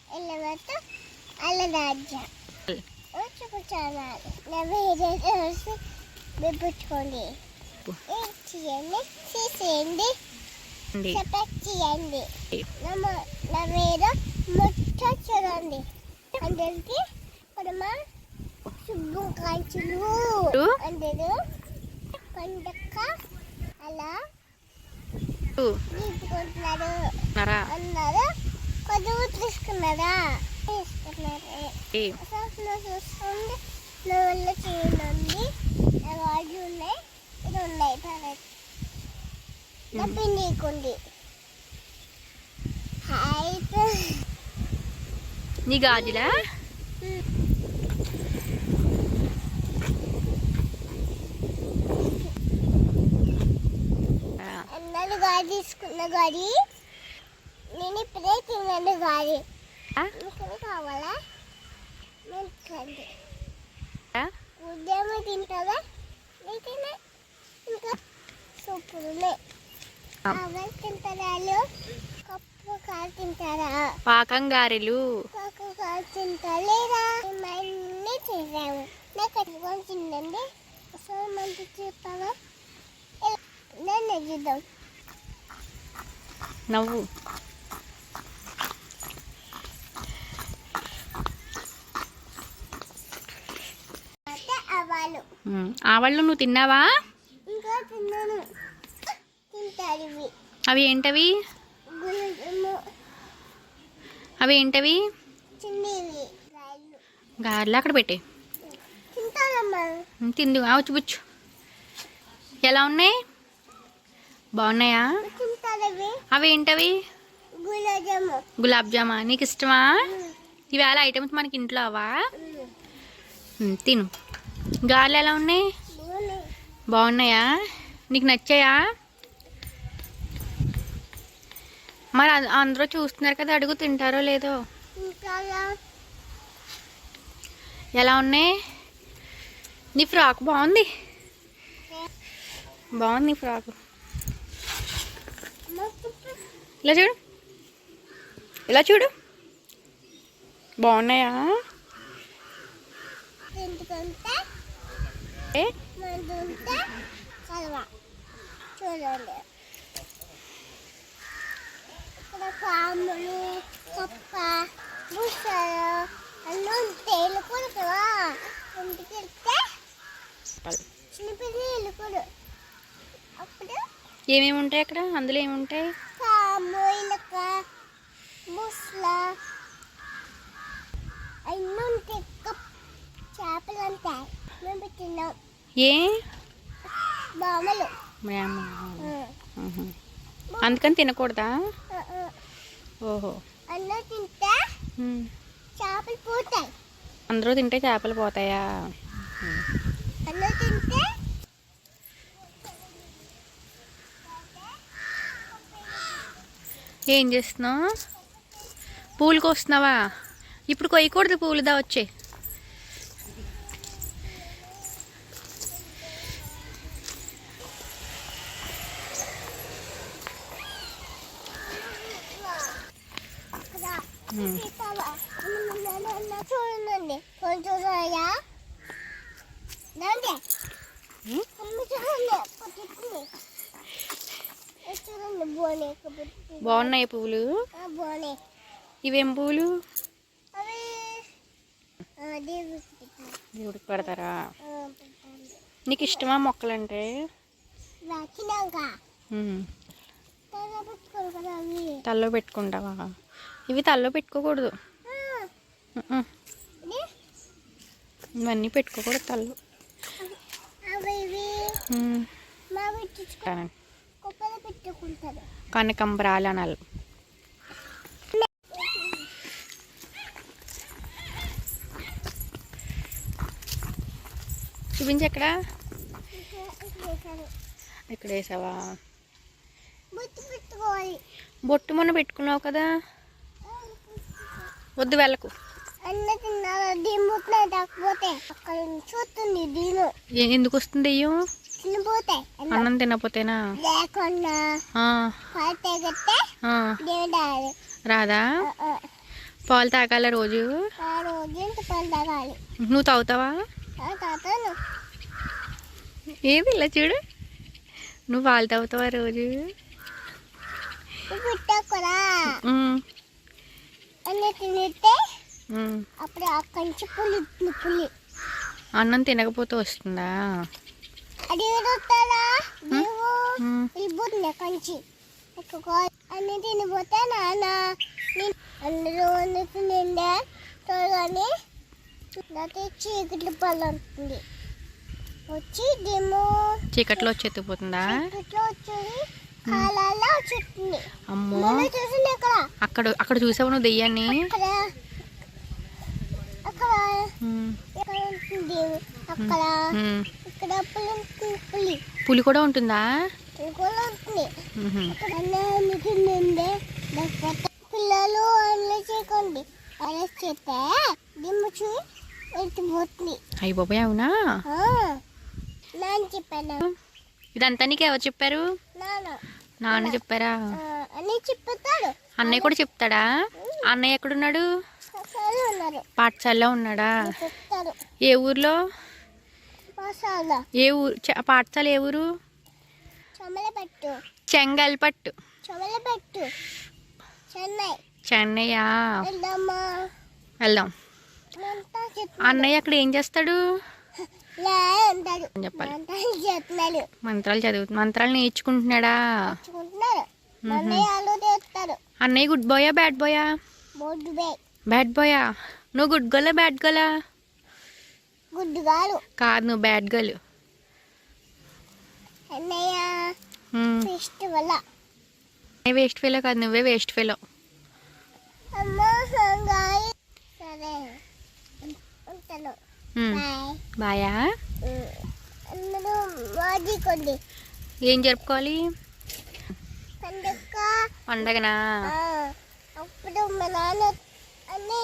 ఎల్లవట అల్లరాజ్య చూపించాలి నవ్వేసి బిబ్బుచ్చుకోండి చేయండి చేసేయండి చేయండి నవ్వేదో ముచ్చ చూడండి అందరికి పరమా శుభ్రం కాంచులు అందరూ పండక్క అలా తీసుకుంటున్నారు అన్నారు కొద్దిగా తీసుకున్నారా చూసుకోండి నా వల్ల చేయండి గాజు ఉన్నాయి ఇది ఉన్నాయి నా పిండికుంది నీ గాజులా అన్నది గాజు తీసుకున్న గాడి నేను ఇప్పుడే తిన్నాను గాడి కావాలా ఉదయం తింటారా లేకపోతే ఇంకా సూపర్ తింటారా కప్పు కాలు తింటారా పాకం గారెలు తింటారా లేదా అన్నీ చేసాము నాకు కట్టుకొని తినండి అసలు మంచి చెప్పావా నన్ను చూద్దాం నవ్వు ఆవాళ్ళు నువ్వు తిన్నావా ఇంకా తిన్నాను తింటారు అవి ఏంటవి అవి ఏంటవి గారెలు అక్కడ పెట్టే తిందు చూపించు ఎలా ఉన్నాయి బాగున్నాయా అవి ఏంటవి గులాబ్ జామా నీకు ఇష్టమా ఇవాళ ఐటమ్స్ మనకి ఇంట్లో అవా తిను గారెలు ఎలా ఉన్నాయి బాగున్నాయా నీకు నచ్చాయా మరి అందరూ చూస్తున్నారు కదా అడుగు తింటారో లేదో ఎలా ఉన్నాయి నీ ఫ్రాక్ బాగుంది బాగుంది నీ ఫ్రాక్ ఇలా చూడు ఇలా చూడు బాగున్నాయా చూడండి ఇక్కడ పాములు కప్ప ముసలు అన్నీ ఉంటాయి వెళ్ళకూడదు కదా ఇంటికి వెళ్తే చిన్నపిల్లలు వెళ్ళకూడదు అప్పుడు ఏమేమి ఉంటాయి అక్కడ అందులో ఏముంటాయి పాము ఇలక ముసల అన్నీ ఉంటాయి చేపలు ఉంటాయి మేము తిన్నాం ఏ బామలు అందుకని తినకూడదా ఓహో అన్నీ తింటే చేపలు పోతాయి అందరూ తింటే చేపలు పోతాయా అన్నీ తింటే ఏం చేస్తున్నావు పూలు కోస్తున్నావా ఇప్పుడు కొయ్యకూడదు పూలు దా వచ్చే చూడండి చూసాయా చూడండి బాగున్నాయి పువ్వులు బాగున్నాయి ఇవేం పువ్వులు అవి దేవుడికి పెడతారా నీకు ఇష్టమా మొక్కలంటే తల్లో పెట్టుకుంటావా ఇవి తల్లో పెట్టుకోకూడదు ఇవన్నీ పెట్టుకోకూడదు తల్లు కనకంబరాలు అనాలి చూపించి ఎక్కడ ఇక్కడ వేసావా బొట్టు మొన్న పెట్టుకున్నావు కదా వద్దు వెళ్ళకు ఎందుకు వస్తుంది దెయ్యం తినిపోతాయి అన్నం తినకపోతేనా? లేకుండా ఆ, పాలు తాగితే ఆ. దేవుడాలి రాదా? పాలు తాగాల రోజు? ఆ రోజు ఇంత పాలు తాగాలి. నువ్వు తాగుతావా? తాతాను ఏది ఇలా చూడు, నువ్వు పాలు తాగుతావా రోజు? పుట్టకురా ఉమ్, అన్నీ తినితే ఉమ్. అప్పుడు ఆ కంచి పులి పులి అన్నం తినకపోతే వస్తుందా? అది ఎదుగుతారా నీవు ఉమ్. వెళ్ళిపోతుంది కంచి అన్ని తినిపోతే నాన్న అందరూ అన్ని తినిండే త్వరగానే నాతో చీకటి పళ్ళు ఉంటుంది వచ్చి దేమో చీకట్లో వచ్చి ఎత్తుకుపోతుందా? చీకట్లో వచ్చేది కాలాల్లో వచ్చేస్తుంది. అమ్మో, నేను చూసింది అక్కడ అక్కడ అక్కడ చూసావు నువ్వు దెయ్యాన్ని? అక్కడ అక్కడ ఉమ్, ఇక్కడ ఉంటుంది అక్కడ ఉమ్. ఇక్కడ పులి ఉంటుంది పులి పులి కూడా ఉంటుందా? కూడా ఉంటుంది ఉహు. అక్కడ అన్నీ తిండి పిల్లలు అన్నీ చేయకండి అలా చేస్తే దిమ్ము చూసి ఎత్తిపోతుంది. అయ్యి బాబాయ్, అవునా? నాన్న చెప్పాను ఇదంతా నీకు ఎవరు చెప్పారు? నాన్న నాన్న చెప్పారా? అన్నీ చెప్తాడు. అన్నయ్య కూడా చెప్తాడా? అన్నయ్య ఎక్కడున్నాడు? పాఠశాల ఉన్నారు పాఠశాలలో ఉన్నాడా? చెప్తారు ఏ ఊర్లో? పాఠశాల ఏ ఊరు? పాఠశాల ఏ ఊరు? చమల పెట్టు చెంగల్పట్టు. చమల పెట్టు చెన్నై చెన్నయ్యా? వెళ్దామా వెళ్దాం. అంతా అన్నయ్య అక్కడ ఏం చేస్తాడు? అంటాడు అని చెప్పాలి. చెప్తున్నాడు మంత్రాలు నేర్చుకుంటున్నాడా? తెచ్చుకుంటున్నారు అన్నయ్యలు తెస్తారు అన్నయ్య గుడ్ బాయా బ్యాడ్ బాయా? బొడ్డు బే బ్యాడ్ బాయా? నువ్వు గుడ్ గర్లా బ్యాడ్ గర్లా? గుడ్డుగాలు కాదు, నువ్వు బ్యాడ్ గర్ల్. అన్నయ్య ఫెస్టివల్ వేస్ట్ ఫెలో కాదు, నువ్వే వేస్ట్ ఫెలో. అమ్మ సంగాయి సరే ఉంటాను బాయ్ బాయా? అందరూ మాది కొండి ఏం జరుపుకోవాలి? పండుగ పండగనా? అప్పుడు మా నాన్న అన్నీ